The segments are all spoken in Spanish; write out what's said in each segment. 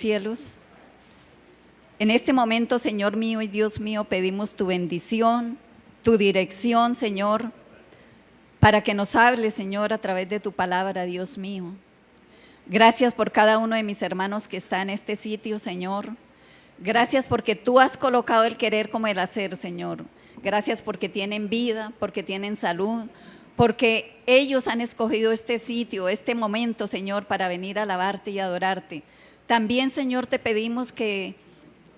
cielos. En este momento, Señor mío y Dios mío, pedimos tu bendición, tu dirección, Señor, para que nos hables, Señor, a través de tu palabra, Dios mío. Gracias por cada uno de mis hermanos que está en este sitio, Señor. Gracias porque tú has colocado el querer como el hacer, Señor. Gracias porque tienen vida, porque tienen salud, porque ellos han escogido este sitio, este momento, Señor, para venir a alabarte y adorarte. También, Señor, te pedimos que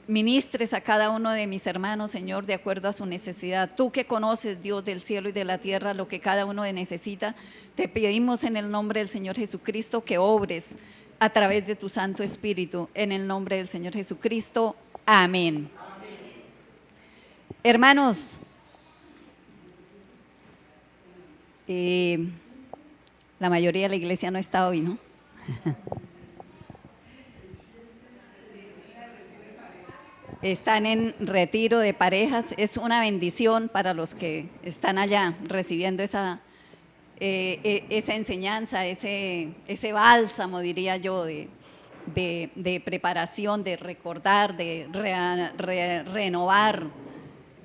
ministres a cada uno de mis hermanos, Señor, de acuerdo a su necesidad. Tú que conoces, Dios del cielo y de la tierra, lo que cada uno necesita, te pedimos en el nombre del Señor Jesucristo que obres a través de tu Santo Espíritu, en el nombre del Señor Jesucristo. Amén. Amén. Hermanos, la mayoría de la iglesia no está hoy, ¿no? Están en retiro de parejas. Es una bendición para los que están allá recibiendo esa enseñanza, ese bálsamo, diría yo, de preparación, de recordar, de renovar.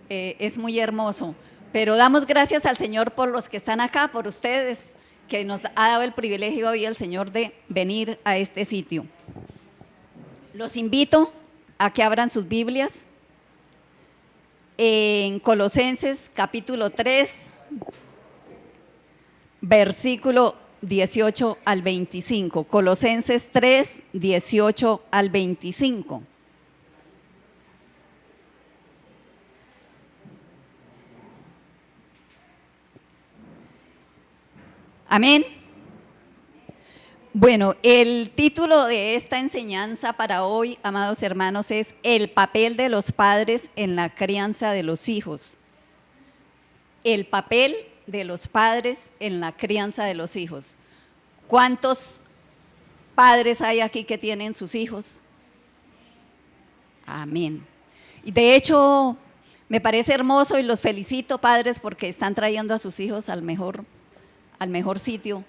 Es muy hermoso. Pero damos gracias al Señor por los que están acá, por ustedes, que nos ha dado el privilegio hoy el Señor de venir a este sitio. Los invito a que abran sus Biblias en Colosenses capítulo 3, versículo 18 al 25. Colosenses 3, 18 al 25. Amén. Bueno, el título de esta enseñanza para hoy, amados hermanos, es el papel de los padres en la crianza de los hijos. El papel de los padres en la crianza de los hijos. ¿Cuántos padres hay aquí que tienen sus hijos? Amén. Y de hecho, me parece hermoso y los felicito, padres, porque están trayendo a sus hijos al mejor sitio.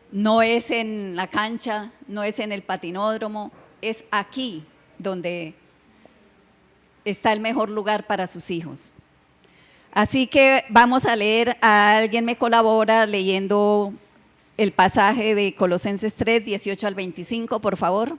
No es en la cancha, no es en el patinódromo, es aquí donde está el mejor lugar para sus hijos. Así que vamos a leer, alguien me colabora leyendo el pasaje de Colosenses 3, 18 al 25, por favor.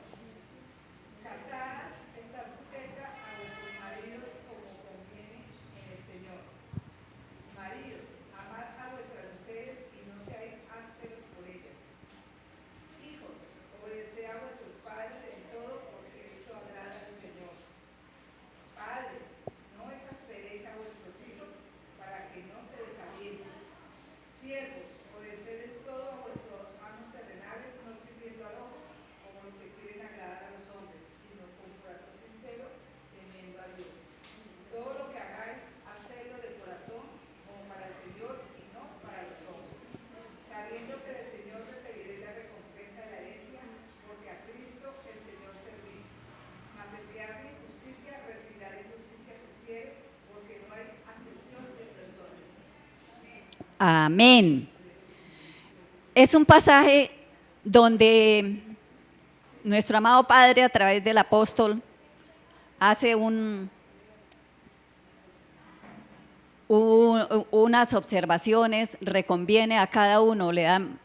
Amén. Es un pasaje donde nuestro amado Padre, a través del apóstol, hace unas observaciones, reconviene a cada uno, le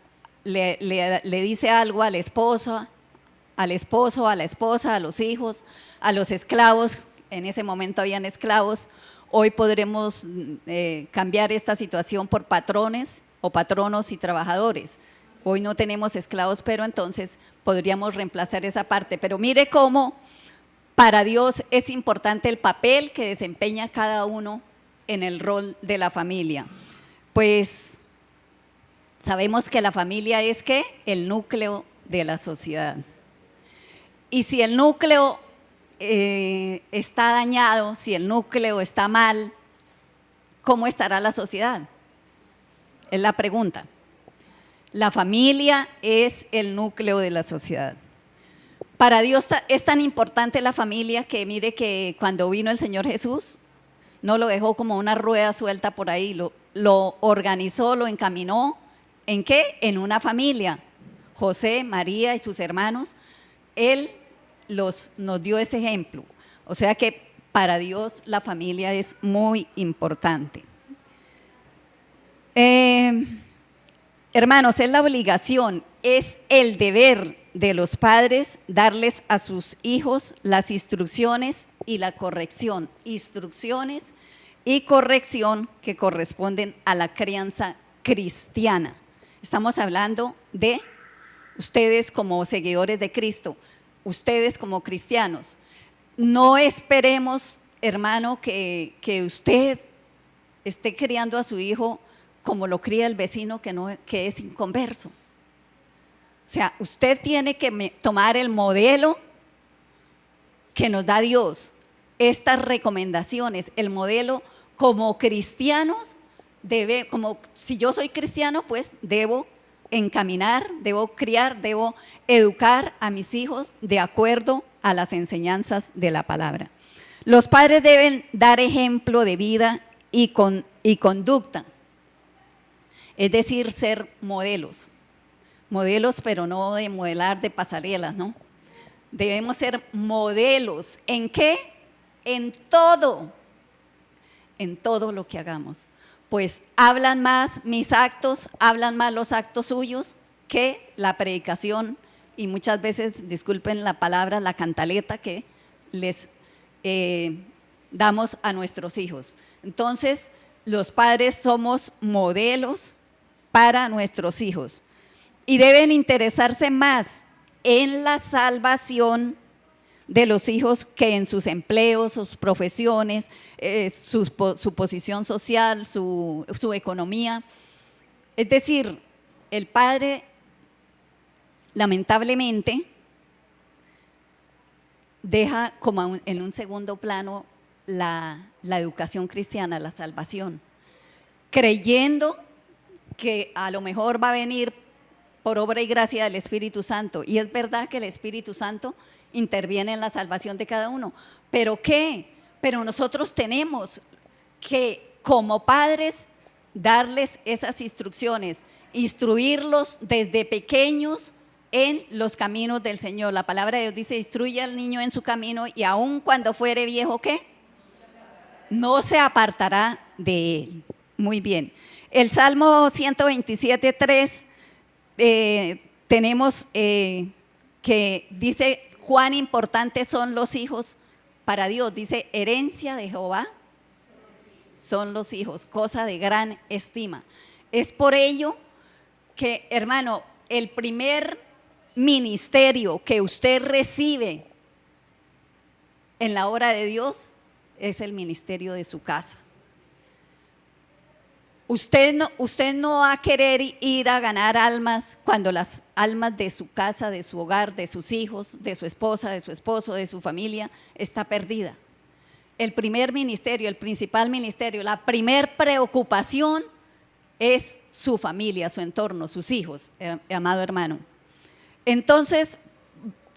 dice algo a la esposa, al esposo, a la esposa, a los hijos, a los esclavos. En ese momento habían esclavos. Hoy podremos cambiar esta situación por patrones o patronos y trabajadores. Hoy no tenemos esclavos, pero entonces podríamos reemplazar esa parte. Pero mire cómo para Dios es importante el papel que desempeña cada uno en el rol de la familia. Pues sabemos que la familia es ¿qué? El núcleo de la sociedad. Y si el núcleo está dañado, si el núcleo está mal, ¿cómo estará la sociedad? Es la pregunta. La familia es el núcleo de la sociedad. Para Dios es tan importante la familia que mire que cuando vino el Señor Jesús, no lo dejó como una rueda suelta por ahí, lo organizó, lo encaminó. ¿En qué? En una familia. José, María y sus hermanos. Él nos dio ese ejemplo. O sea que para Dios la familia es muy importante. Hermanos, es la obligación, es el deber de los padres darles a sus hijos las instrucciones y la corrección. Instrucciones y corrección que corresponden a la crianza cristiana. Estamos hablando de ustedes como seguidores de Cristo, ustedes como cristianos. No esperemos, hermano, que usted esté criando a su hijo como lo cría el vecino que es inconverso. O sea, usted tiene que tomar el modelo que nos da Dios, estas recomendaciones, el modelo como cristianos, como si yo soy cristiano, pues debo encaminar, debo criar, debo educar a mis hijos de acuerdo a las enseñanzas de la palabra. Los padres deben dar ejemplo de vida y conducta, es decir, ser modelos, pero no de modelar de pasarelas, ¿no? Debemos ser modelos, ¿en qué? En todo lo que hagamos. Pues hablan más mis actos, hablan más los actos suyos que la predicación y muchas veces, disculpen la palabra, la cantaleta que les damos a nuestros hijos. Entonces, los padres somos modelos para nuestros hijos y deben interesarse más en la salvación de los hijos que en sus empleos, sus profesiones, su posición social, su economía. Es decir, el padre lamentablemente deja como en un segundo plano la educación cristiana, la salvación, creyendo que a lo mejor va a venir por obra y gracia del Espíritu Santo. Y es verdad que el Espíritu Santo interviene en la salvación de cada uno. ¿Pero qué? Pero nosotros tenemos que, como padres, darles esas instrucciones, instruirlos desde pequeños en los caminos del Señor. La palabra de Dios dice, instruye al niño en su camino y aun cuando fuere viejo, ¿qué? No se apartará de él. Muy bien. El Salmo 127:3 tenemos que dice cuán importantes son los hijos para Dios. Dice, herencia de Jehová son los hijos, cosa de gran estima. Es por ello que, hermano, el primer ministerio que usted recibe en la obra de Dios es el ministerio de su casa. Usted no va a querer ir a ganar almas cuando las almas de su casa, de su hogar, de sus hijos, de su esposa, de su esposo, de su familia, está perdida. El primer ministerio, el principal ministerio, la primer preocupación es su familia, su entorno, sus hijos, amado hermano. Entonces,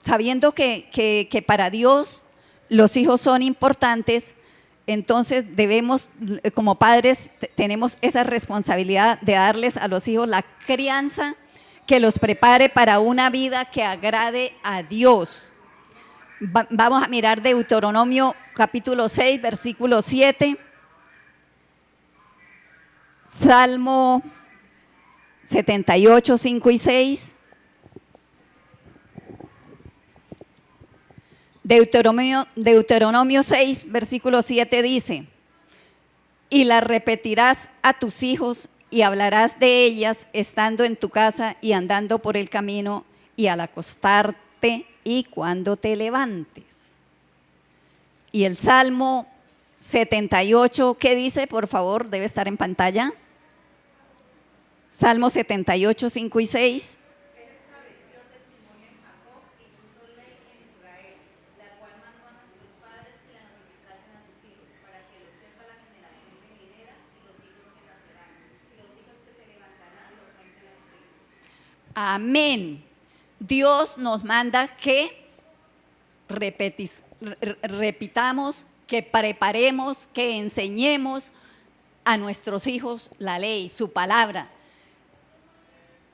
sabiendo que para Dios los hijos son importantes, entonces debemos, como padres, tenemos esa responsabilidad de darles a los hijos la crianza que los prepare para una vida que agrade a Dios. Vamos a mirar Deuteronomio capítulo 6, versículo 7, Salmo 78, 5 y 6. Deuteronomio 6, versículo 7 dice, y las repetirás a tus hijos y hablarás de ellas estando en tu casa y andando por el camino y al acostarte y cuando te levantes. Y el Salmo 78, ¿qué dice? Por favor, debe estar en pantalla. Salmo 78, 5 y 6. Amén. Dios nos manda que repitamos, que preparemos, que enseñemos a nuestros hijos la ley, su palabra.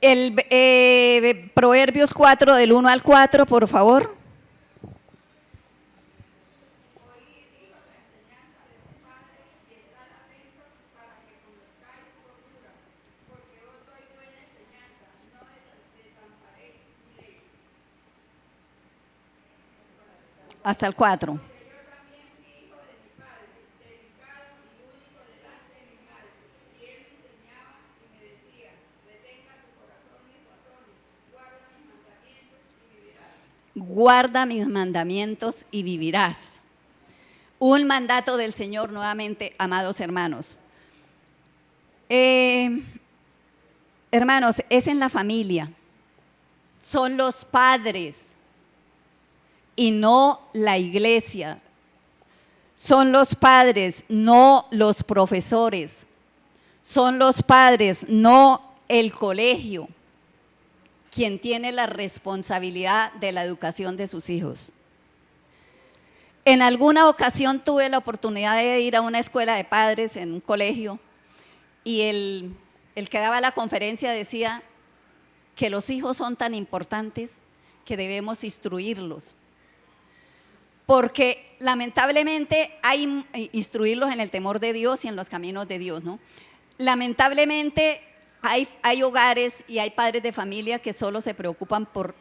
El Proverbios 4, del 1 al 4, por favor. hasta el 4. Guarda mis mandamientos y vivirás. Un mandato del Señor nuevamente, amados hermanos. Hermanos, es en la familia. Son los padres y no la iglesia. Son los padres, no los profesores. Son los padres, no el colegio, quien tiene la responsabilidad de la educación de sus hijos. En alguna ocasión tuve la oportunidad de ir a una escuela de padres en un colegio y el que daba la conferencia decía que los hijos son tan importantes que debemos instruirlos. Porque lamentablemente hay instruirlos en el temor de Dios y en los caminos de Dios, ¿no? Lamentablemente hay hogares y hay padres de familia que solo se preocupan por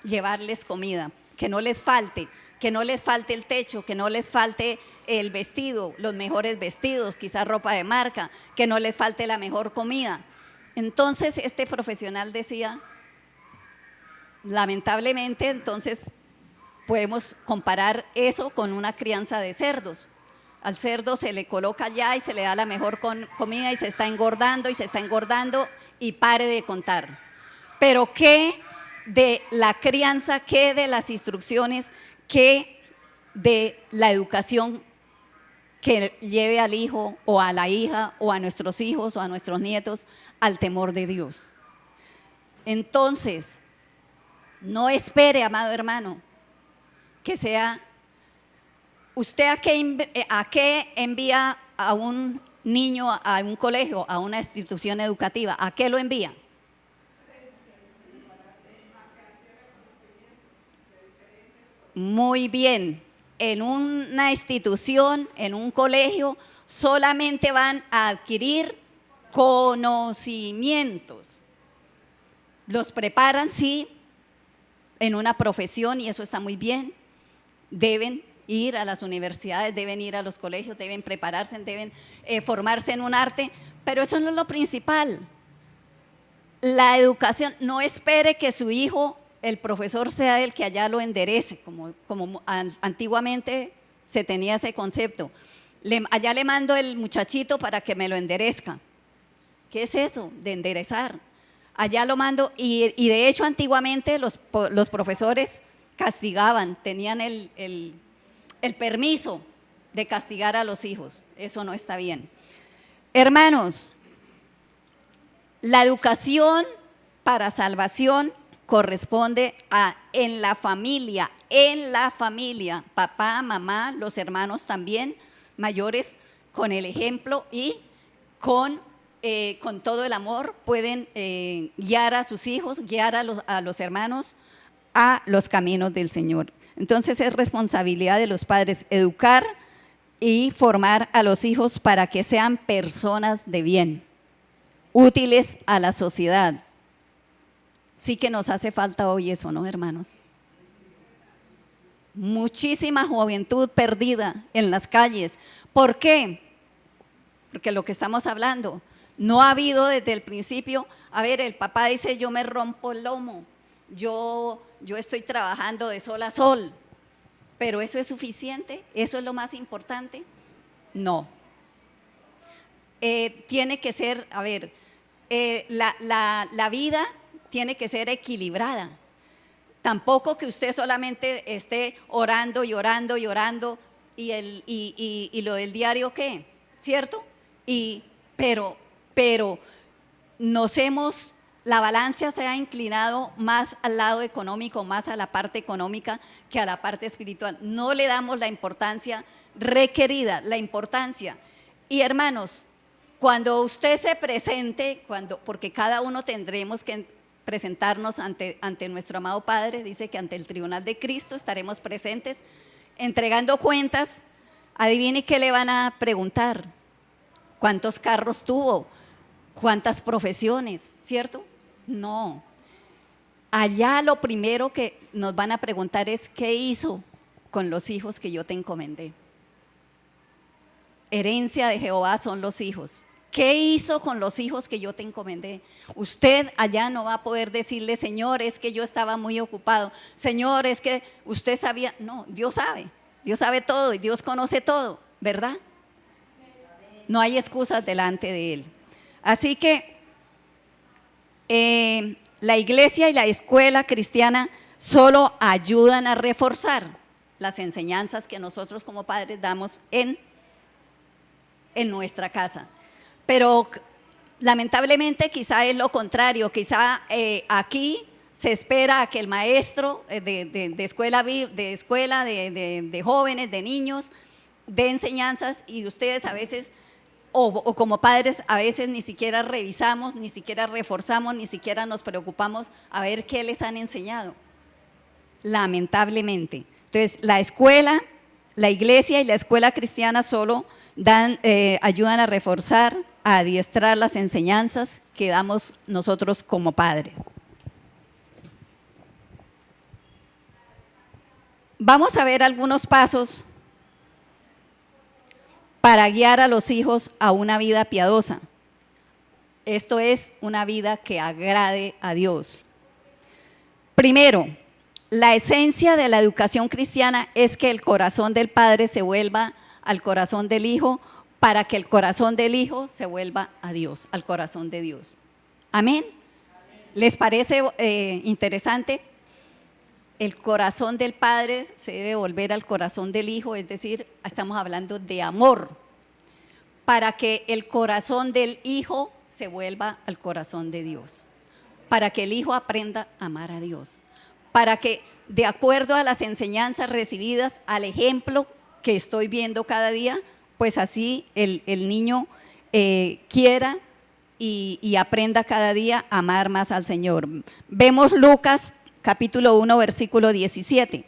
llevarles comida, que no les falte el techo, que no les falte el vestido, los mejores vestidos, quizás ropa de marca, que no les falte la mejor comida. Entonces este profesional decía, lamentablemente entonces podemos comparar eso con una crianza de cerdos. Al cerdo se le coloca allá y se le da la mejor comida y se está engordando y pare de contar. Pero ¿qué de la crianza, qué de las instrucciones, qué de la educación que lleve al hijo o a la hija o a nuestros hijos o a nuestros nietos al temor de Dios? Entonces, no espere, amado hermano, que sea… ¿Usted a qué envía a un niño a un colegio, a una institución educativa? ¿A qué lo envía? Muy bien. En una institución, en un colegio, solamente van a adquirir conocimientos. Los preparan, sí, en una profesión y eso está muy bien. Deben ir a las universidades, deben ir a los colegios, deben prepararse, deben formarse en un arte, pero eso no es lo principal. La educación, no espere que su hijo, el profesor, sea el que allá lo enderece, como antiguamente se tenía ese concepto. Allá le mando el muchachito para que me lo enderezca. ¿Qué es eso de enderezar? Allá lo mando y de hecho antiguamente los profesores castigaban, tenían el permiso de castigar a los hijos. Eso no está bien. Hermanos, la educación para salvación corresponde en la familia, papá, mamá, los hermanos también, mayores, con el ejemplo y con todo el amor pueden guiar a sus hijos, guiar a los hermanos a los caminos del Señor. Entonces es responsabilidad de los padres educar y formar a los hijos para que sean personas de bien, útiles a la sociedad. Sí que nos hace falta hoy eso, ¿no, hermanos? Muchísima juventud perdida en las calles. ¿Por qué? Porque lo que estamos hablando, no ha habido desde el principio, a ver, el papá dice, yo me rompo el lomo, yo estoy trabajando de sol a sol, pero ¿eso es suficiente? ¿Eso es lo más importante? No. Tiene que ser, a ver, la vida tiene que ser equilibrada. Tampoco que usted solamente esté orando y orando y orando y lo del diario, ¿qué? ¿Cierto? Pero la balanza se ha inclinado más al lado económico, más a la parte económica que a la parte espiritual. No le damos la importancia requerida, la importancia. Y hermanos, cuando usted se presente, porque cada uno tendremos que presentarnos ante nuestro amado Padre, dice que ante el tribunal de Cristo estaremos presentes, entregando cuentas. Adivine qué le van a preguntar: ¿cuántos carros tuvo? ¿Cuántas profesiones? ¿Cierto? No. Allá lo primero que nos van a preguntar es ¿qué hizo con los hijos que yo te encomendé. Herencia de Jehová son los hijos. ¿Qué hizo con los hijos que yo te encomendé? Usted allá no va a poder decirle, Señor, es que yo estaba muy ocupado. Señor, es que usted sabía. No, Dios sabe todo y Dios conoce todo, ¿verdad? No hay excusas delante de Él. Así que la iglesia y la escuela cristiana solo ayudan a reforzar las enseñanzas que nosotros como padres damos en nuestra casa. Pero lamentablemente quizá es lo contrario, quizá aquí se espera a que el maestro de escuela, de jóvenes, de niños, dé enseñanzas, y ustedes a veces, o como padres, a veces ni siquiera revisamos, ni siquiera reforzamos, ni siquiera nos preocupamos a ver qué les han enseñado, lamentablemente. Entonces, la escuela, la iglesia y la escuela cristiana solo ayudan a reforzar, a adiestrar las enseñanzas que damos nosotros como padres. Vamos a ver algunos pasos para guiar a los hijos a una vida piadosa. Esto es una vida que agrade a Dios. Primero, la esencia de la educación cristiana es que el corazón del padre se vuelva al corazón del hijo, para que el corazón del hijo se vuelva a Dios, al corazón de Dios. Amén. ¿Les parece interesante? El corazón del padre se debe volver al corazón del hijo, es decir, estamos hablando de amor, para que el corazón del hijo se vuelva al corazón de Dios, para que el hijo aprenda a amar a Dios, para que de acuerdo a las enseñanzas recibidas, al ejemplo que estoy viendo cada día, pues así el niño quiera y aprenda cada día a amar más al Señor. Vemos Lucas capítulo 1, versículo 17,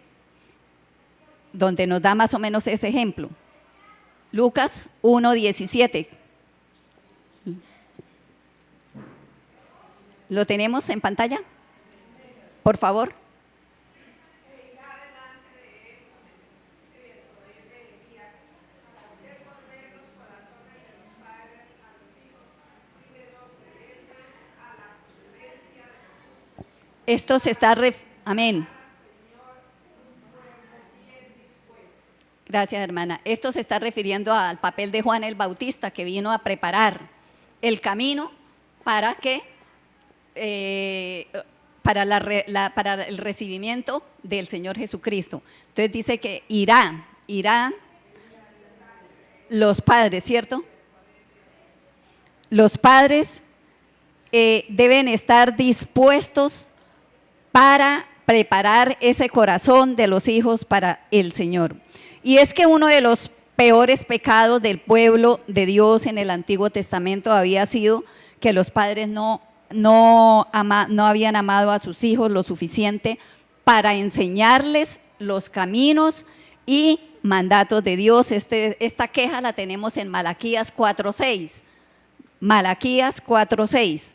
donde nos da más o menos ese ejemplo. Lucas 1, 17. ¿Lo tenemos en pantalla? Por favor. Esto se está amén. Gracias, hermana. Esto se está refiriendo al papel de Juan el Bautista, que vino a preparar el camino para que para el recibimiento del Señor Jesucristo. Entonces dice que irán los padres, ¿cierto? Los padres deben estar dispuestos para preparar ese corazón de los hijos para el Señor. Y es que uno de los peores pecados del pueblo de Dios en el Antiguo Testamento había sido que los padres no habían amado a sus hijos lo suficiente para enseñarles los caminos y mandatos de Dios. Esta queja la tenemos en Malaquías 4:6. Malaquías 4:6.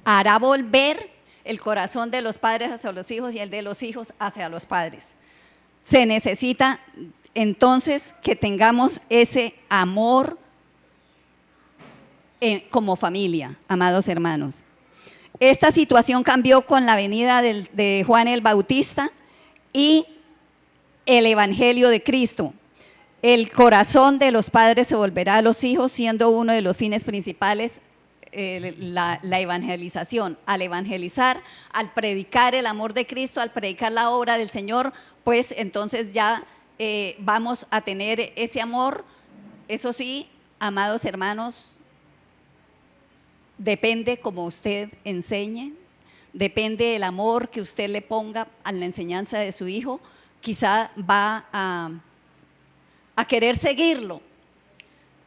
Hará volver el corazón de los padres hacia los hijos y el de los hijos hacia los padres. Se necesita entonces que tengamos ese amor como familia, amados hermanos. Esta situación cambió con la venida de Juan el Bautista y el Evangelio de Cristo. El corazón de los padres se volverá a los hijos, siendo uno de los fines principales la evangelización. Al evangelizar, al predicar el amor de Cristo, al predicar la obra del Señor, pues entonces ya vamos a tener ese amor. Eso sí, amados hermanos, depende como usted enseñe, depende del amor que usted le ponga a la enseñanza de su hijo. Quizá va a querer seguirlo.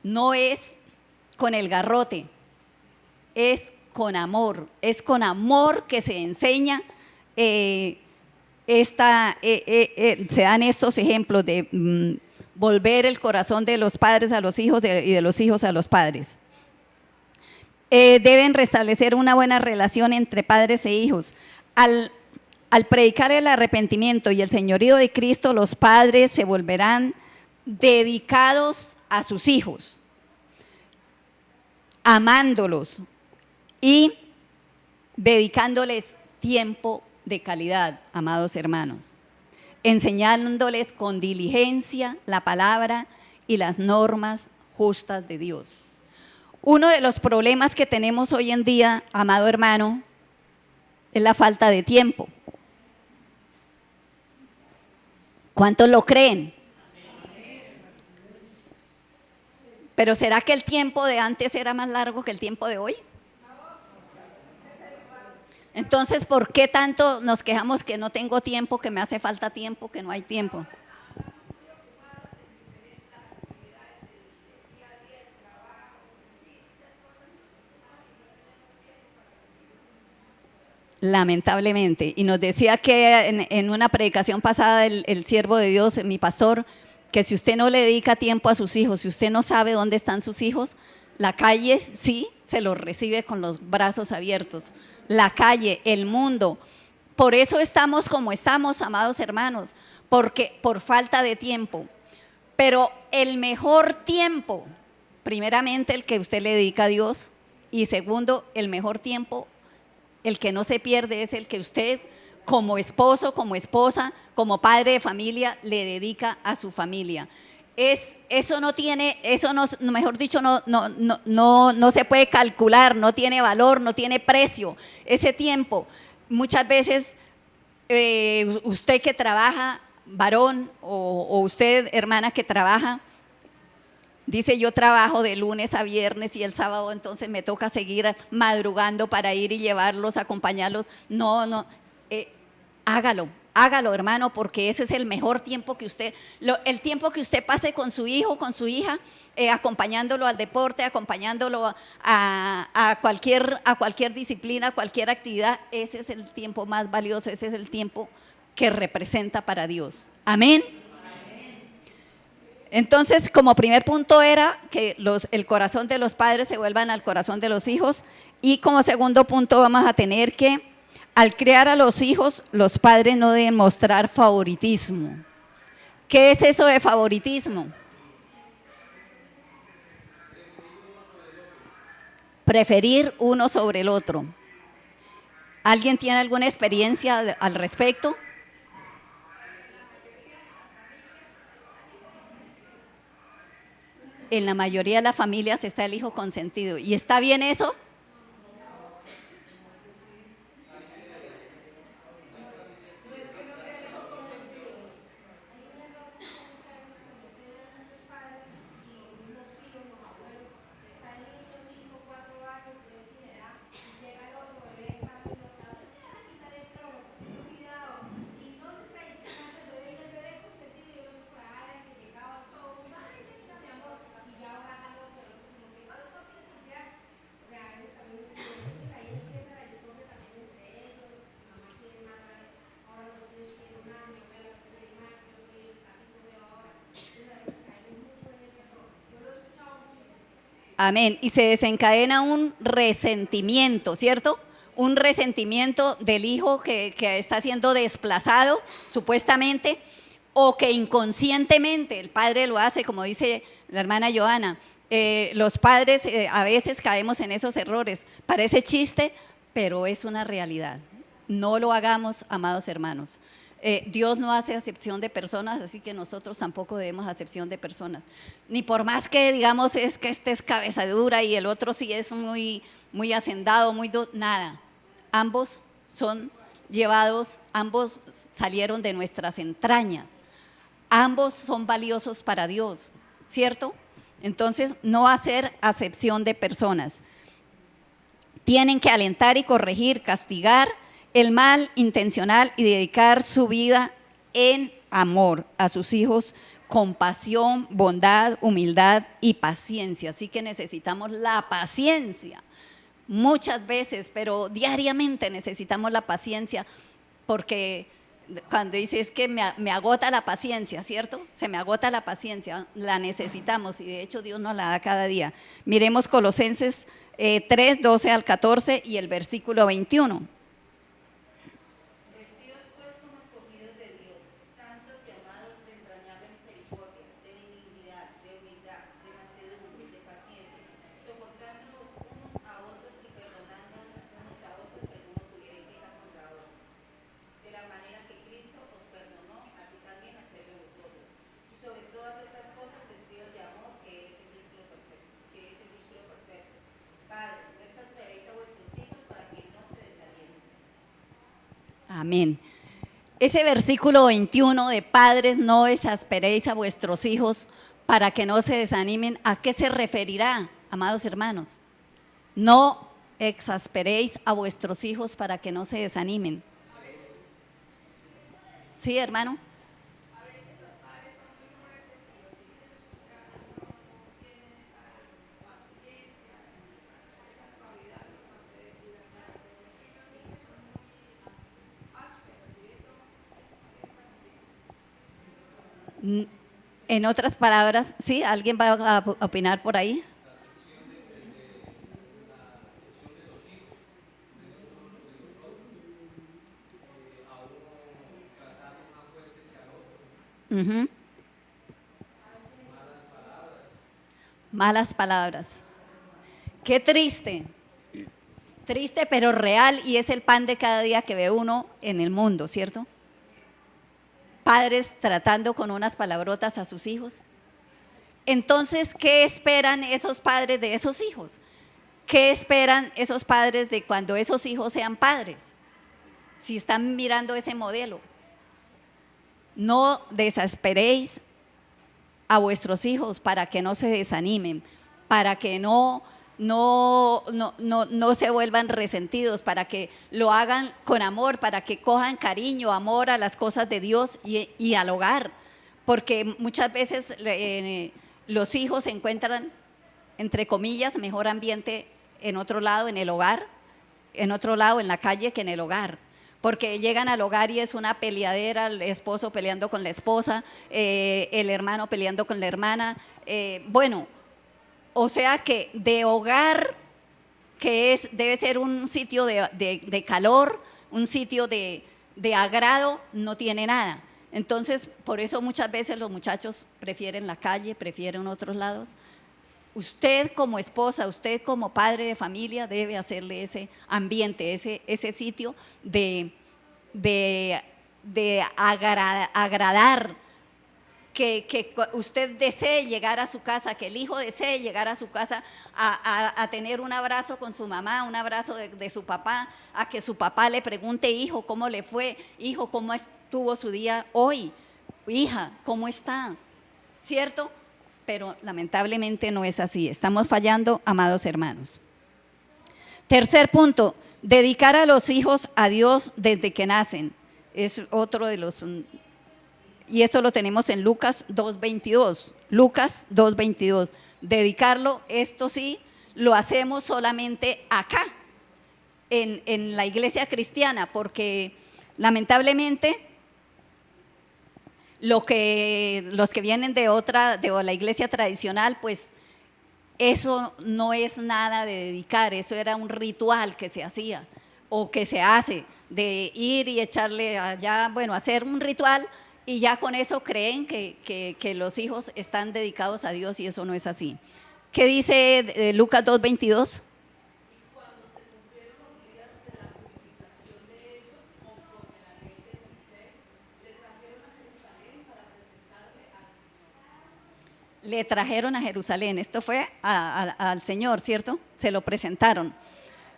No es con el garrote, es con amor que se enseña. Se dan estos ejemplos de volver el corazón de los padres a los hijos y de los hijos a los padres. Deben restablecer una buena relación entre padres e hijos. Al predicar el arrepentimiento y el señorío de Cristo, los padres se volverán dedicados a sus hijos, amándolos y dedicándoles tiempo de calidad, amados hermanos, enseñándoles con diligencia la palabra y las normas justas de Dios. Uno de los problemas que tenemos hoy en día, amado hermano, es la falta de tiempo. ¿Cuántos lo creen? Pero ¿será que el tiempo de antes era más largo que el tiempo de hoy? Entonces, ¿por qué tanto nos quejamos que no tengo tiempo, que me hace falta tiempo, que no hay tiempo? Lamentablemente. Y nos decía que en una predicación pasada el siervo de Dios, mi pastor, que si usted no le dedica tiempo a sus hijos, si usted no sabe dónde están sus hijos, la calle sí se los recibe con los brazos abiertos. La calle, el mundo. Por eso estamos como estamos, amados hermanos, porque por falta de tiempo. Pero el mejor tiempo, primeramente el que usted le dedica a Dios, y segundo, el mejor tiempo, el que no se pierde, es el que usted como esposo, como esposa, como padre de familia le dedica a su familia. Eso no tiene, eso no, mejor dicho, no se puede calcular, no tiene valor, no tiene precio. Ese tiempo, muchas veces usted que trabaja, varón, o usted, hermana, que trabaja, dice: yo trabajo de lunes a viernes y el sábado entonces me toca seguir madrugando para ir y llevarlos, acompañarlos. No, hágalo, hermano, porque eso es el mejor tiempo que usted, el tiempo que usted pase con su hijo, con su hija, acompañándolo al deporte, acompañándolo a cualquier disciplina, a cualquier actividad. Ese es el tiempo más valioso, ese es el tiempo que representa para Dios. Amén. Entonces, como primer punto era que el corazón de los padres se vuelvan al corazón de los hijos, y como segundo punto vamos a tener que al criar a los hijos, los padres no deben mostrar favoritismo. ¿Qué es eso de favoritismo? Preferir uno sobre el otro. ¿Alguien tiene alguna experiencia al respecto? En la mayoría de las familias está el hijo consentido. ¿Y está bien eso? Amén. Y se desencadena un resentimiento, ¿cierto? Un resentimiento del hijo que está siendo desplazado, supuestamente, o que inconscientemente el padre lo hace, como dice la hermana Joana. Los padres a veces caemos en esos errores. Parece chiste, pero es una realidad. No lo hagamos, amados hermanos. Dios no hace acepción de personas, así que nosotros tampoco debemos acepción de personas. Ni por más que digamos es que este es cabeza dura y el otro sí es muy hacendado, nada. Ambos son llevados, ambos salieron de nuestras entrañas. Ambos son valiosos para Dios, ¿cierto? Entonces, no hacer acepción de personas. Tienen que alentar y corregir, castigar el mal intencional y dedicar su vida en amor a sus hijos, compasión, bondad, humildad y paciencia. Así que necesitamos la paciencia muchas veces, pero diariamente necesitamos la paciencia, porque Cuando dice es que me agota la paciencia, ¿cierto? Se me agota la paciencia, la necesitamos y de hecho Dios nos la da cada día. Miremos Colosenses 3, 12 al 14 y el versículo 21. Amén. Ese versículo 21 de padres, no exasperéis a vuestros hijos para que no se desanimen, ¿a qué se referirá, amados hermanos? No exasperéis a vuestros hijos para que no se desanimen. ¿Sí, hermano? En otras palabras, ¿sí? ¿Alguien va a opinar por ahí? Uh-huh. Malas palabras. Qué triste, triste pero real y es el pan de cada día que ve uno en el mundo, ¿cierto? Padres tratando con unas palabrotas a sus hijos. Entonces, ¿qué esperan esos padres de esos hijos? ¿Qué esperan esos padres de cuando esos hijos sean padres? Si están mirando ese modelo. No desesperéis a vuestros hijos para que no se desanimen, para que no se vuelvan resentidos, para que lo hagan con amor, para que cojan cariño, amor a las cosas de Dios y al hogar. Porque muchas veces los hijos encuentran, entre comillas, mejor ambiente en otro lado, en el hogar, en otro lado, en la calle, que en el hogar. Porque llegan al hogar y es una peleadera, el esposo peleando con la esposa, el hermano peleando con la hermana. Bueno, o sea que de hogar, que debe ser un sitio de calor, un sitio de agrado, no tiene nada. Entonces, por eso muchas veces los muchachos prefieren la calle, prefieren otros lados. Usted como esposa, usted como padre de familia debe hacerle ese ambiente, ese sitio de agradar, que usted desee llegar a su casa, que el hijo desee llegar a su casa a tener un abrazo con su mamá, un abrazo de su papá, a que su papá le pregunte, hijo, ¿cómo le fue? Hijo, ¿cómo estuvo su día hoy? Hija, ¿cómo está? ¿Cierto? Pero lamentablemente no es así. Estamos fallando, amados hermanos. Tercer punto, dedicar a los hijos a Dios desde que nacen. Es otro de los, y esto lo tenemos en Lucas 2:22. Lucas 2:22. Dedicarlo, esto sí, lo hacemos solamente acá, en la iglesia cristiana, porque lamentablemente los que vienen de la iglesia tradicional, pues eso no es nada de dedicar, eso era un ritual que se hacía o que se hace, de ir y echarle allá, bueno, hacer un ritual y ya con eso creen que los hijos están dedicados a Dios y eso no es así. ¿Qué dice Lucas 2:22? Le trajeron a Jerusalén, esto fue al Señor, ¿cierto? Se lo presentaron.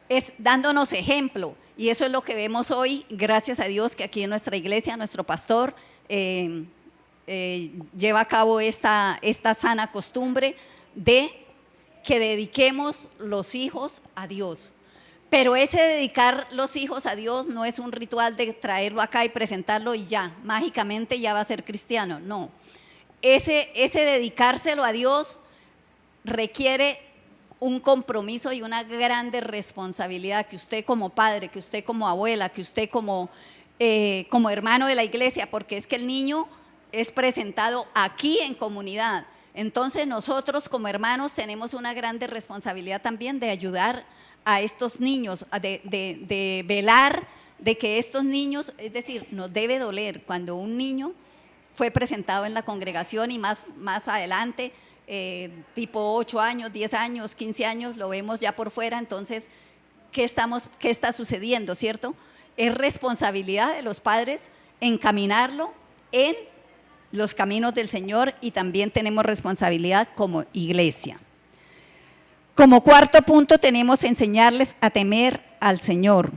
Es dándonos ejemplo, y eso es lo que vemos hoy, gracias a Dios, que aquí en nuestra iglesia, nuestro pastor lleva a cabo esta sana costumbre de que dediquemos los hijos a Dios. Pero ese dedicar los hijos a Dios no es un ritual de traerlo acá y presentarlo y ya, mágicamente ya va a ser cristiano, no. Ese dedicárselo a Dios requiere un compromiso y una grande responsabilidad que usted como padre, que usted como abuela, que usted como como hermano de la iglesia, porque es que el niño es presentado aquí en comunidad. Entonces nosotros como hermanos tenemos una grande responsabilidad también de ayudar a estos niños, de velar de que estos niños, es decir, nos debe doler cuando un niño fue presentado en la congregación y más adelante, tipo 8 años, 10 años, 15 años, lo vemos ya por fuera. Entonces, ¿qué está sucediendo, cierto? Es responsabilidad de los padres encaminarlo en los caminos del Señor, y también tenemos responsabilidad como iglesia. Como cuarto punto tenemos enseñarles a temer al Señor.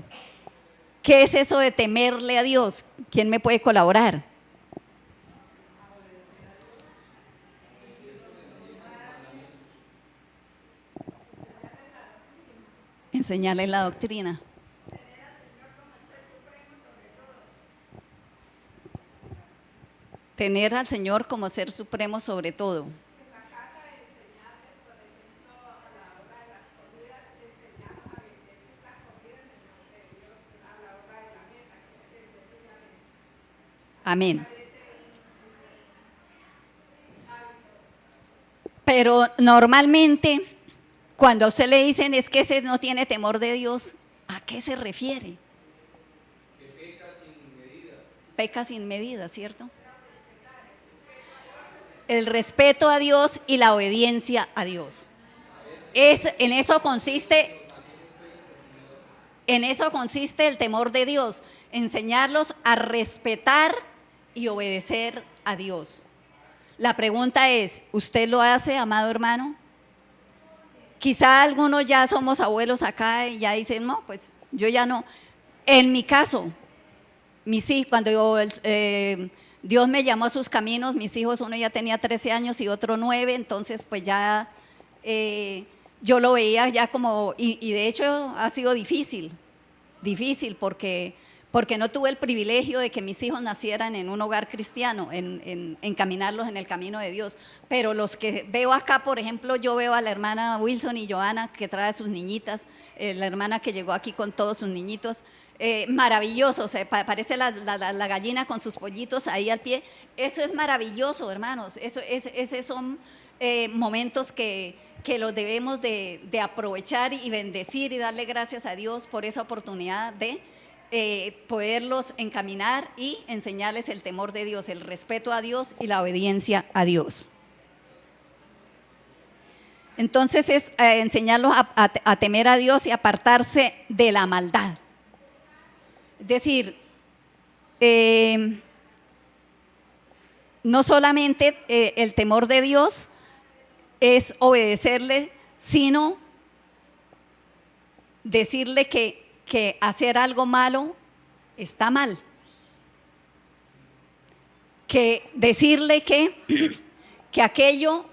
¿Qué es eso de temerle a Dios? ¿Quién me puede colaborar? Enseñarles la doctrina. Tener al Señor como ser supremo sobre todo. Amén. Pero normalmente, cuando a usted le dicen es que ese no tiene temor de Dios, ¿a qué se refiere? Que peca sin medida. Peca sin medida, ¿cierto? El respeto a Dios y la obediencia a Dios. En eso consiste el temor de Dios, enseñarlos a respetar y obedecer a Dios. La pregunta es, ¿usted lo hace, amado hermano? Quizá algunos ya somos abuelos acá y ya dicen, no, pues yo ya no. En mi caso, mis hijos, cuando Dios me llamó a sus caminos, mis hijos, uno ya tenía 13 años y otro 9, entonces pues ya yo lo veía ya como, y de hecho ha sido difícil porque no tuve el privilegio de que mis hijos nacieran en un hogar cristiano, en encaminarlos en el camino de Dios. Pero los que veo acá, por ejemplo, yo veo a la hermana Wilson y Joana que trae sus niñitas, la hermana que llegó aquí con todos sus niñitos, maravilloso, o sea, parece la gallina con sus pollitos ahí al pie. Eso es maravilloso, hermanos, esos son momentos que los debemos de aprovechar y bendecir y darle gracias a Dios por esa oportunidad de poderlos encaminar y enseñarles el temor de Dios, el respeto a Dios y la obediencia a Dios. Entonces es enseñarlos a temer a Dios y apartarse de la maldad. Es decir, no solamente el temor de Dios es obedecerle, sino decirle que hacer algo malo está mal. Que decirle que aquello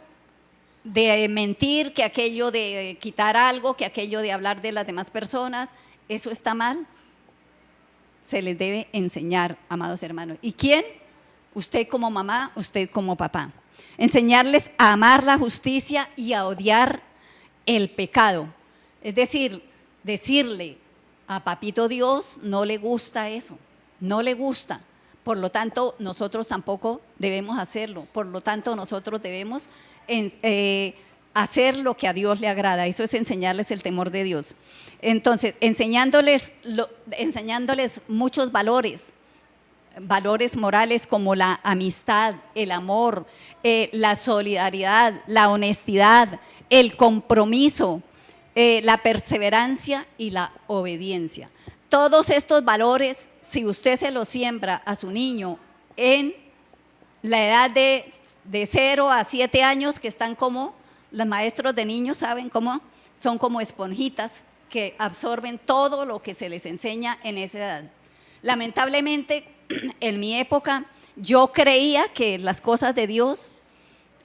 de mentir, que aquello de quitar algo, que aquello de hablar de las demás personas, eso está mal. Se les debe enseñar, amados hermanos. ¿Y quién? Usted como mamá, usted como papá. Enseñarles a amar la justicia y a odiar el pecado. Es decir, decirle a papito Dios no le gusta eso, no le gusta. Por lo tanto, nosotros tampoco debemos hacerlo. Por lo tanto, nosotros debemos hacer lo que a Dios le agrada. Eso es enseñarles el temor de Dios. Entonces, enseñándoles muchos valores morales como la amistad, el amor, la solidaridad, la honestidad, el compromiso, la perseverancia y la obediencia. Todos estos valores, si usted se los siembra a su niño en la edad de 0 a 7 años, que están como los maestros de niños, ¿saben cómo? Son como esponjitas que absorben todo lo que se les enseña en esa edad. Lamentablemente, en mi época, yo creía que las cosas de Dios,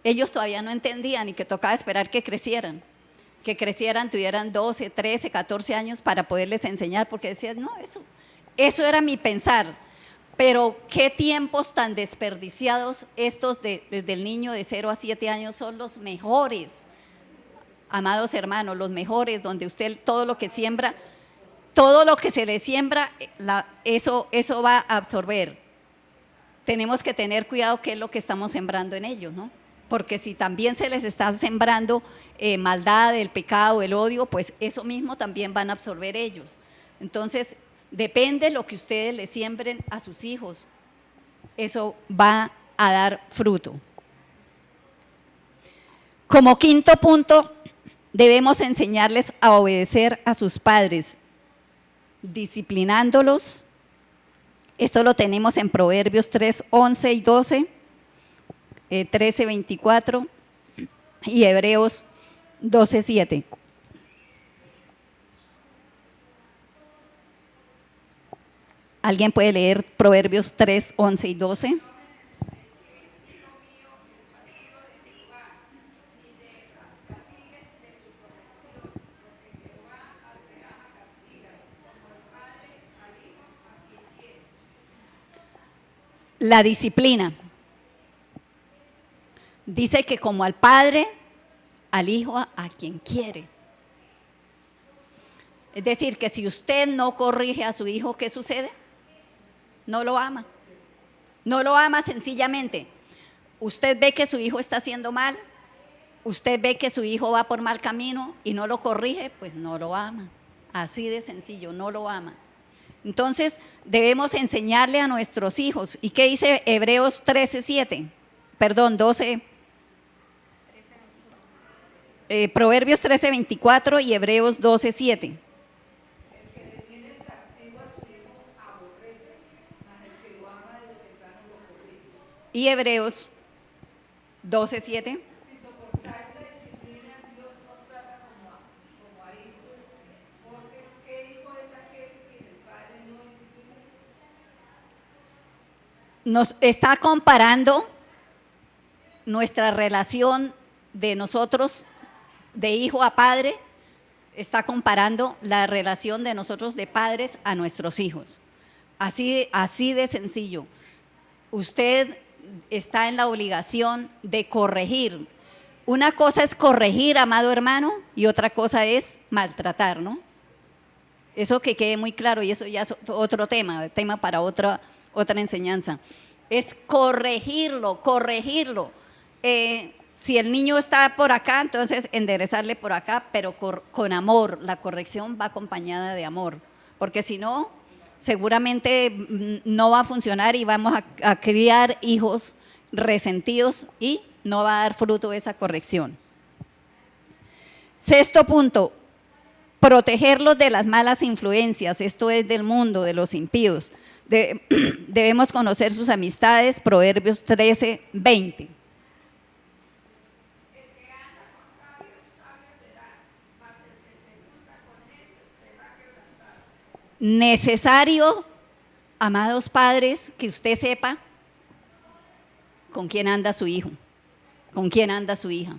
ellos todavía no entendían y que tocaba esperar que crecieran, tuvieran 12, 13, 14 años para poderles enseñar, porque decían, no, eso era mi pensar. Pero qué tiempos tan desperdiciados estos desde el niño de 0 a 7 años son los mejores, amados hermanos, los mejores, donde usted todo lo que siembra todo lo que se le siembra, eso va a absorber. Tenemos que tener cuidado qué es lo que estamos sembrando en ellos, ¿no? Porque si también se les está sembrando maldad, el pecado, el odio, pues eso mismo también van a absorber ellos. Entonces, depende de lo que ustedes le siembren a sus hijos, eso va a dar fruto. Como quinto punto, debemos enseñarles a obedecer a sus padres, disciplinándolos. Esto lo tenemos en Proverbios 3, 11 y 12, 13, 24 y Hebreos 12, 7. ¿Alguien puede leer Proverbios 3, 11 y 12? La disciplina. Dice que como al padre, al hijo, a quien quiere. Es decir, que si usted no corrige a su hijo, ¿qué sucede? No lo ama. No lo ama sencillamente. Usted ve que su hijo está haciendo mal, usted ve que su hijo va por mal camino y no lo corrige, pues no lo ama. Así de sencillo, no lo ama. Entonces, debemos enseñarle a nuestros hijos. ¿Y qué dice Hebreos 13, 7? Perdón, 12. Proverbios 13, 24 y Hebreos 12, 7. Y Hebreos 12, 7. Nos está comparando nuestra relación de nosotros, de hijo a padre, está comparando la relación de nosotros de padres a nuestros hijos. Así de sencillo. Usted está en la obligación de corregir. Una cosa es corregir, amado hermano, y otra cosa es maltratar, ¿no? Eso que quede muy claro, y eso ya es otro tema para otra enseñanza. Es corregirlo. Si el niño está por acá, entonces enderezarle por acá, pero con amor. La corrección va acompañada de amor, porque si no, seguramente no va a funcionar y vamos a criar hijos resentidos y no va a dar fruto esa corrección. Sexto punto, protegerlos de las malas influencias, esto es del mundo, de los impíos. Debemos conocer sus amistades, Proverbios 13, 20. Necesario, amados padres, que usted sepa con quién anda su hijo, con quién anda su hija.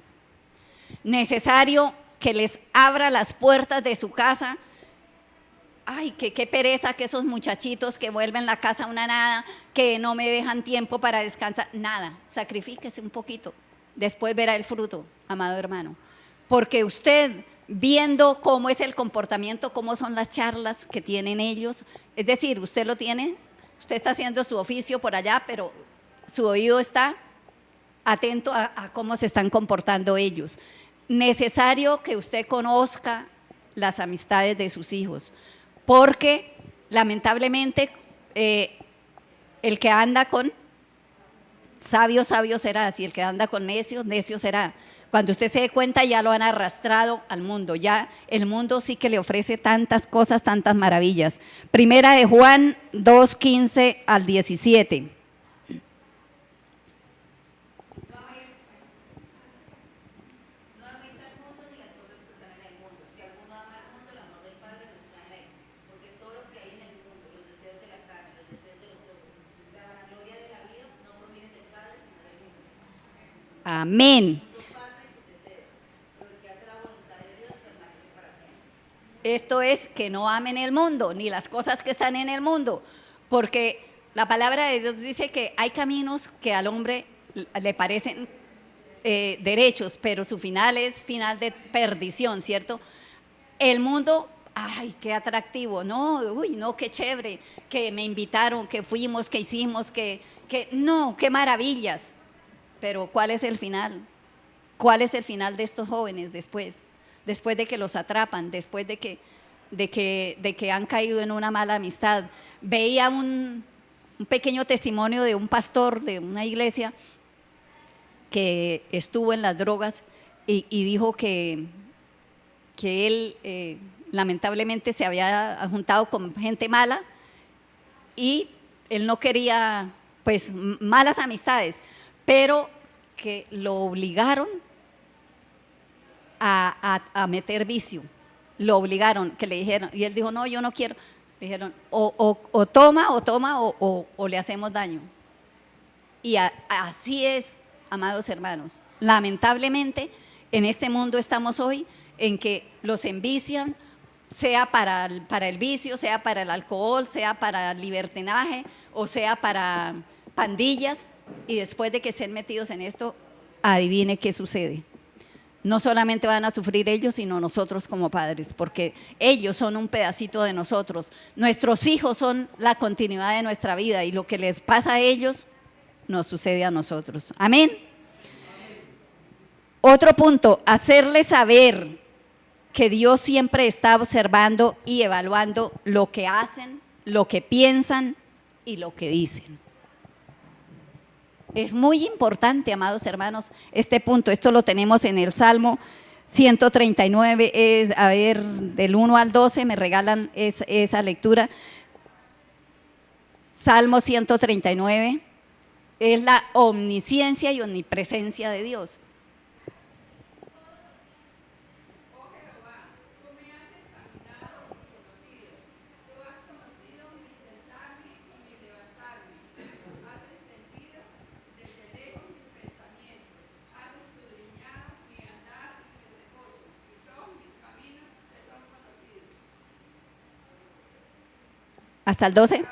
Necesario que les abra las puertas de su casa. Ay, qué pereza que esos muchachitos que vuelven la casa una nada, que no me dejan tiempo para descansar, nada, sacrifíquese un poquito, después verá el fruto, amado hermano, porque usted viendo cómo es el comportamiento, cómo son las charlas que tienen ellos, es decir, usted lo tiene, usted está haciendo su oficio por allá, pero su oído está atento a cómo se están comportando ellos. Necesario que usted conozca las amistades de sus hijos, porque lamentablemente el que anda con sabios, sabio será, si el que anda con necios, necio será. Cuando usted se dé cuenta ya lo han arrastrado al mundo, ya el mundo sí que le ofrece tantas cosas, tantas maravillas. Primera de Juan 2, 15 al 17. Amén. Esto es que no amen el mundo, ni las cosas que están en el mundo, porque la palabra de Dios dice que hay caminos que al hombre le parecen derechos, pero su final es final de perdición, ¿cierto? El mundo ay, qué atractivo, no, uy, no, qué chévere, que me invitaron, que fuimos, que hicimos, no, qué maravillas. Pero ¿cuál es el final? ¿Cuál es el final de estos jóvenes después? Después de que los atrapan, después de que han caído en una mala amistad. Veía un pequeño testimonio de un pastor de una iglesia que estuvo en las drogas y dijo que él lamentablemente se había juntado con gente mala y él no quería pues malas amistades, pero que lo obligaron a meter vicio, lo obligaron, que le dijeron, y él dijo, no, yo no quiero, le dijeron, o toma o le hacemos daño. Y así es, amados hermanos, lamentablemente en este mundo estamos hoy en que los envician, sea para el vicio, sea para el alcohol, sea para el libertinaje o sea para pandillas, y después de que estén metidos en esto, adivine qué sucede. No solamente van a sufrir ellos, sino nosotros como padres, porque ellos son un pedacito de nosotros. Nuestros hijos son la continuidad de nuestra vida y lo que les pasa a ellos nos sucede a nosotros. Amén. Otro punto, hacerles saber que Dios siempre está observando y evaluando lo que hacen, lo que piensan y lo que dicen. Es muy importante, amados hermanos, este punto. Esto lo tenemos en el Salmo 139, del 1 al 12, me regalan esa lectura. Salmo 139, es la omnisciencia y omnipresencia de Dios. Hasta el 12.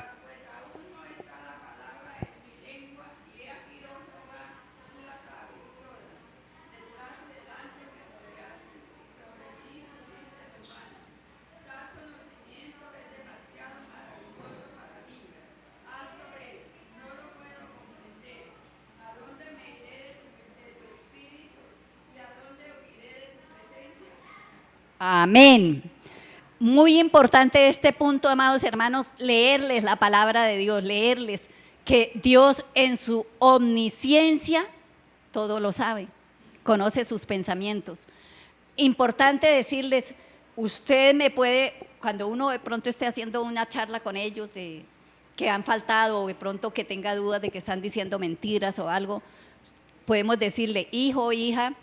Amén. Muy importante este punto, amados hermanos, leerles la palabra de Dios, leerles que Dios en su omnisciencia todo lo sabe, conoce sus pensamientos. Importante decirles, usted me puede, cuando uno de pronto esté haciendo una charla con ellos de que han faltado o de pronto que tenga dudas de que están diciendo mentiras o algo, podemos decirle, hijo, hija,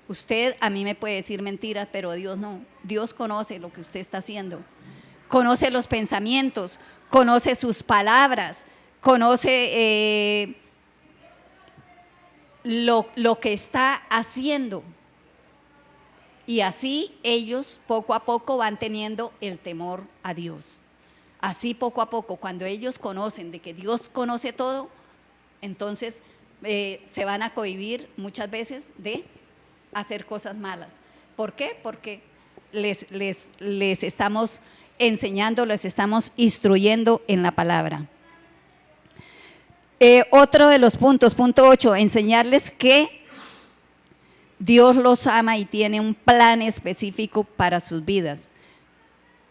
usted a mí me puede decir mentiras, pero Dios no. Dios conoce lo que usted está haciendo, conoce los pensamientos, conoce sus palabras, conoce lo que está haciendo. Y así ellos poco a poco van teniendo el temor a Dios. Así poco a poco, cuando ellos conocen de que Dios conoce todo, entonces se van a cohibir muchas veces de hacer cosas malas. ¿Por qué? Porque les estamos enseñando, les estamos instruyendo en la palabra. Otro de los puntos, punto 8, enseñarles que Dios los ama y tiene un plan específico para sus vidas.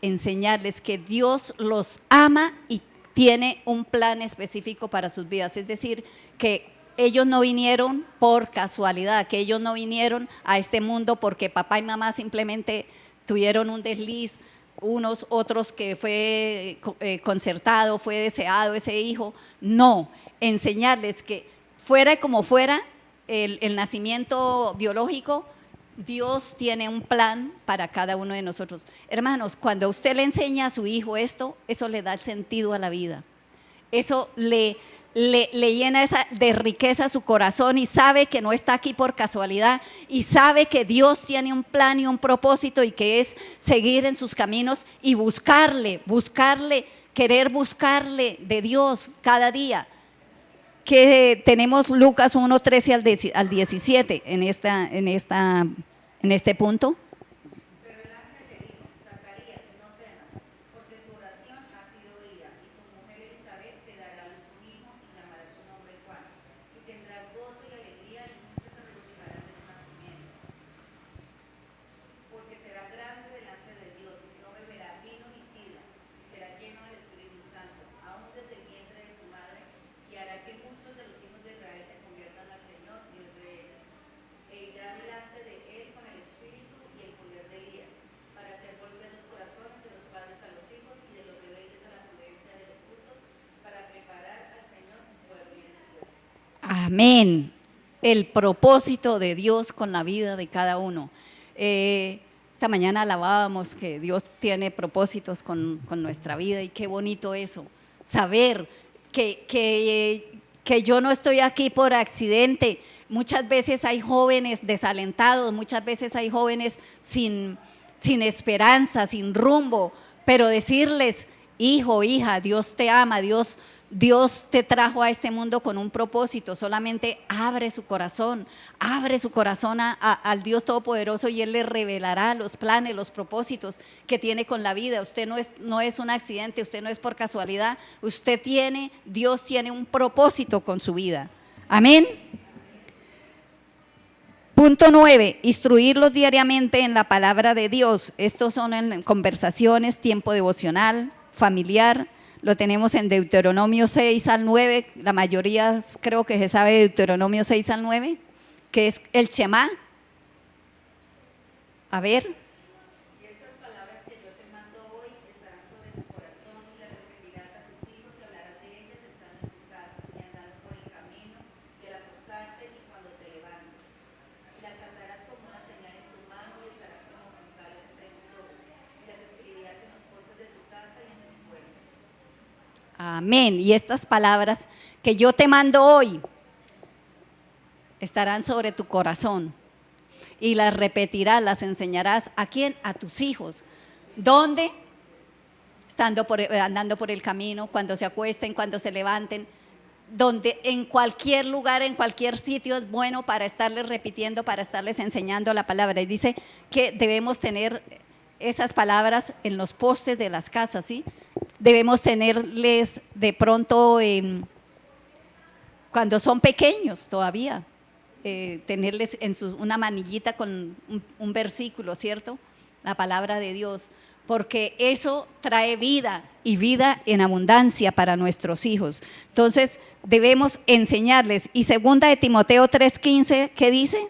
Enseñarles que Dios los ama y tiene un plan específico para sus vidas. Es decir, que ellos no vinieron por casualidad, que ellos no vinieron a este mundo porque papá y mamá simplemente tuvieron un desliz, unos otros que fue concertado, fue deseado ese hijo. No, enseñarles que fuera como fuera el nacimiento biológico, Dios tiene un plan para cada uno de nosotros. Hermanos, cuando usted le enseña a su hijo esto, eso le da el sentido a la vida. Eso le llena de riqueza su corazón y sabe que no está aquí por casualidad y sabe que Dios tiene un plan y un propósito y que es seguir en sus caminos y buscarle, querer buscarle de Dios cada día. Que tenemos Lucas 1, 13 al 17 en este punto. Pero el ángel le dijo, Zacarías, no temas, Amén. El propósito de Dios con la vida de cada uno. Esta mañana alabábamos que Dios tiene propósitos con nuestra vida, y qué bonito eso, saber que yo no estoy aquí por accidente. Muchas veces hay jóvenes desalentados, muchas veces hay jóvenes sin esperanza, sin rumbo, pero decirles: hijo, hija, Dios te ama, Dios te trajo a este mundo con un propósito. Solamente abre su corazón al Dios Todopoderoso, y Él le revelará los planes, los propósitos que tiene con la vida. Usted no es un accidente, usted no es por casualidad, Dios tiene un propósito con su vida. Amén. Punto 9, instruirlos diariamente en la palabra de Dios. Estos son en conversaciones, tiempo devocional, familiar. Lo tenemos en Deuteronomio 6 al 9, la mayoría creo que se sabe de Deuteronomio 6 al 9, que es el Shema. A ver. Y estas palabras que yo te mando hoy estarán sobre tu corazón, y las repetirás a tus hijos y hablarás de ellas estando en tu casa y andando por el camino, y al acostarte y cuando te levantes. Y las atarás como una señal en tu mano y estarán como frontales entre tus ojos, y las escribirás en los postes de tu casa y en tus puertas. Amén. Y estas palabras que yo te mando hoy estarán sobre tu corazón, y las repetirás, las enseñarás. ¿A quién? A tus hijos. ¿Dónde? Andando por el camino, cuando se acuesten, cuando se levanten, donde, en cualquier lugar, en cualquier sitio es bueno para estarles repitiendo, para estarles enseñando la palabra. Y dice que debemos tener esas palabras en los postes de las casas, ¿sí? Debemos tenerles de pronto, cuando son pequeños todavía, tenerles en una manillita con un versículo, ¿cierto? La palabra de Dios, porque eso trae vida, y vida en abundancia para nuestros hijos. Entonces debemos enseñarles. Y segunda de Timoteo 3:15, ¿qué dice?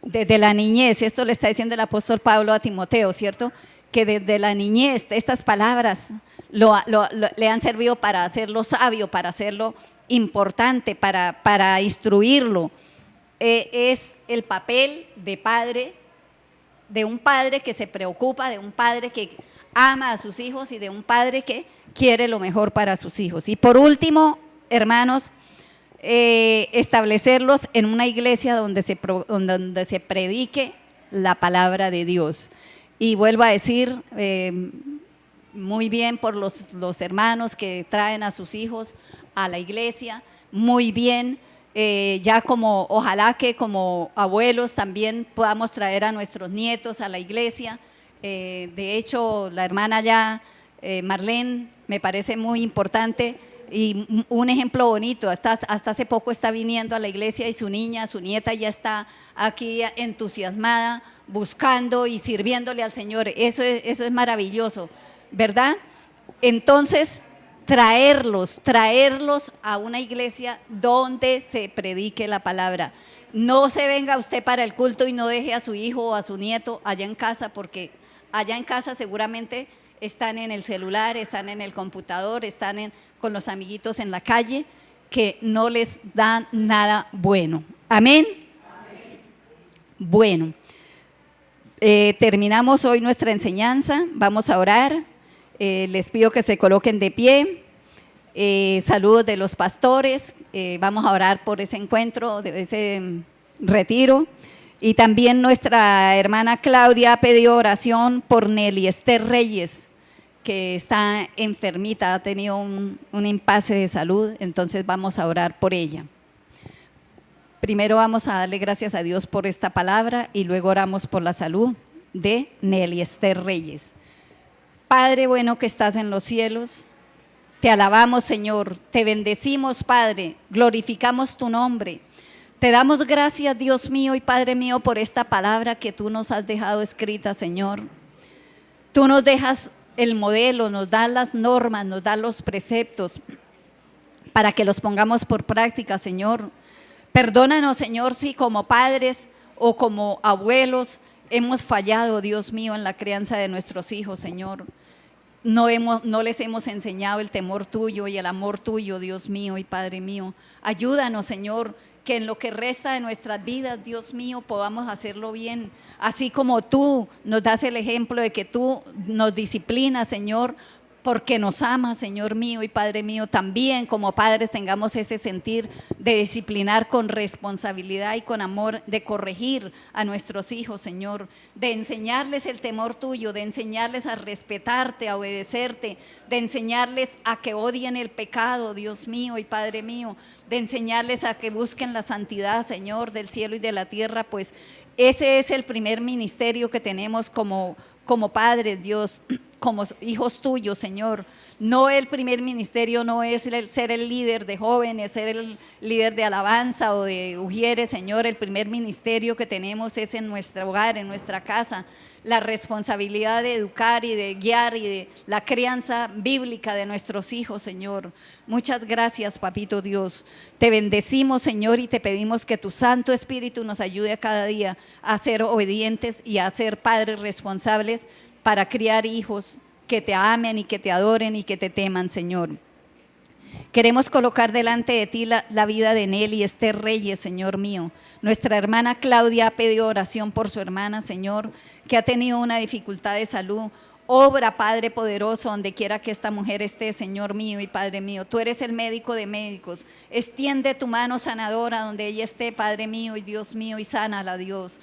Desde la niñez, esto le está diciendo el apóstol Pablo a Timoteo, ¿cierto? Que desde la niñez estas palabras le han servido para hacerlo sabio, para hacerlo importante, para instruirlo. Es el papel de padre, de un padre que se preocupa, de un padre que ama a sus hijos, y de un padre que quiere lo mejor para sus hijos. Y por último, hermanos, establecerlos en una iglesia donde se predique la palabra de Dios. Y vuelvo a decir, muy bien por los hermanos que traen a sus hijos a la iglesia, muy bien. Ya ojalá que como abuelos también podamos traer a nuestros nietos a la iglesia. De hecho, la hermana ya, Marlene, me parece muy importante, y un ejemplo bonito. Hasta hace poco está viniendo a la iglesia, y su nieta ya está aquí entusiasmada, buscando y sirviéndole al Señor. Eso es maravilloso, ¿verdad? Entonces, traerlos a una iglesia donde se predique la palabra. No se venga usted para el culto y no deje a su hijo o a su nieto allá en casa, porque allá en casa seguramente están en el celular, están en el computador, están con los amiguitos en la calle, que no les dan nada bueno. Amén. Amén. Bueno, terminamos hoy nuestra enseñanza. Vamos a orar. Les pido que se coloquen de pie. Saludos de los pastores. Vamos a orar por ese encuentro, de ese retiro. Y también nuestra hermana Claudia pidió oración por Nelly Esther Reyes, que está enfermita, ha tenido un impasse de salud. Entonces vamos a orar por ella. Primero vamos a darle gracias a Dios por esta palabra, y luego oramos por la salud de Nelly Esther Reyes. Padre bueno que estás en los cielos, te alabamos, Señor, te bendecimos, Padre, glorificamos tu nombre. Te damos gracias, Dios mío y Padre mío, por esta palabra que tú nos has dejado escrita, Señor. Tú nos dejas el modelo, nos das las normas, nos das los preceptos para que los pongamos por práctica, Señor. Perdónanos, Señor, si como padres o como abuelos hemos fallado, Dios mío, en la crianza de nuestros hijos, Señor. No les hemos enseñado el temor tuyo y el amor tuyo, Dios mío y Padre mío. Ayúdanos, Señor, que en lo que resta de nuestras vidas, Dios mío, podamos hacerlo bien. Así como tú nos das el ejemplo de que tú nos disciplinas, Señor, porque nos amas, Señor mío y Padre mío, también como padres tengamos ese sentir de disciplinar con responsabilidad y con amor, de corregir a nuestros hijos, Señor, de enseñarles el temor tuyo, de enseñarles a respetarte, a obedecerte, de enseñarles a que odien el pecado, Dios mío y Padre mío, de enseñarles a que busquen la santidad, Señor, del cielo y de la tierra, pues ese es el primer ministerio que tenemos como padres, Dios, como hijos tuyos, Señor. No, el primer ministerio no es ser el líder de jóvenes, ser el líder de alabanza o de ujieres, Señor. El primer ministerio que tenemos es en nuestro hogar, en nuestra casa. La responsabilidad de educar y de guiar y de la crianza bíblica de nuestros hijos, Señor. Muchas gracias, Papito Dios. Te bendecimos, Señor, y te pedimos que tu Santo Espíritu nos ayude a cada día a ser obedientes y a ser padres responsables para criar hijos que te amen y que te adoren y que te teman, Señor. Queremos colocar delante de ti la vida de Nelly y Esther Reyes, Señor mío. Nuestra hermana Claudia ha pedido oración por su hermana, Señor, que ha tenido una dificultad de salud. Obra, Padre poderoso, donde quiera que esta mujer esté, Señor mío y Padre mío. Tú eres el médico de médicos. Extiende tu mano sanadora donde ella esté, Padre mío y Dios mío, y sánala, Dios.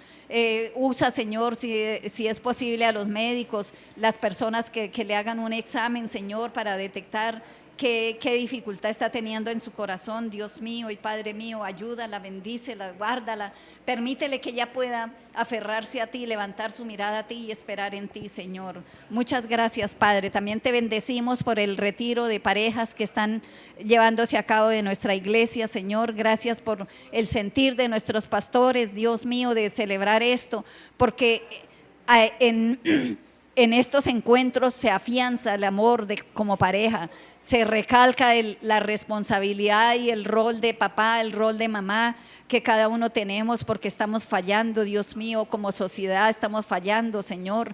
Usa, Señor, si es posible, a los médicos, las personas que le hagan un examen, Señor, para detectar qué dificultad está teniendo en su corazón, Dios mío y Padre mío. Ayúdala, bendícela, guárdala, permítele que ella pueda aferrarse a ti, levantar su mirada a ti y esperar en ti, Señor. Muchas gracias, Padre. También te bendecimos por el retiro de parejas que están llevándose a cabo de nuestra iglesia, Señor. Gracias por el sentir de nuestros pastores, Dios mío, de celebrar esto, porque en estos encuentros se afianza el amor como pareja, se recalca la responsabilidad y el rol de papá, el rol de mamá que cada uno tenemos, porque estamos fallando, Dios mío, como sociedad estamos fallando, Señor.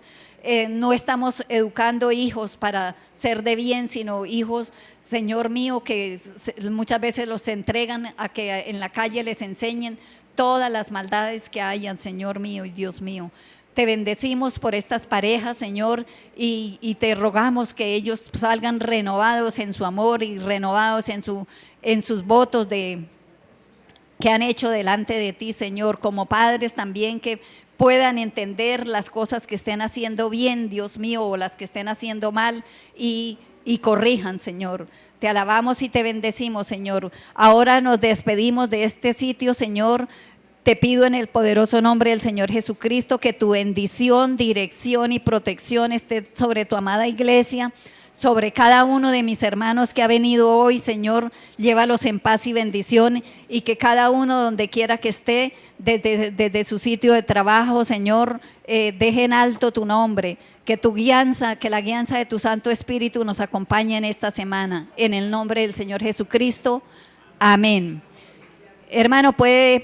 No estamos educando hijos para ser de bien, sino hijos, Señor mío, que muchas veces los entregan a que en la calle les enseñen todas las maldades que hayan, Señor mío y Dios mío. Te bendecimos por estas parejas, Señor, y te rogamos que ellos salgan renovados en su amor y renovados en sus votos que han hecho delante de ti, Señor, como padres también, que puedan entender las cosas que estén haciendo bien, Dios mío, o las que estén haciendo mal y corrijan, Señor. Te alabamos y te bendecimos, Señor. Ahora nos despedimos de este sitio, Señor. Te pido en el poderoso nombre del Señor Jesucristo que tu bendición, dirección y protección esté sobre tu amada iglesia, sobre cada uno de mis hermanos que ha venido hoy, Señor. Llévalos en paz y bendición, y que cada uno, donde quiera que esté, desde su sitio de trabajo, Señor, deje en alto tu nombre. Que la guianza de tu Santo Espíritu nos acompañe en esta semana. En el nombre del Señor Jesucristo. Amén. Hermano, puede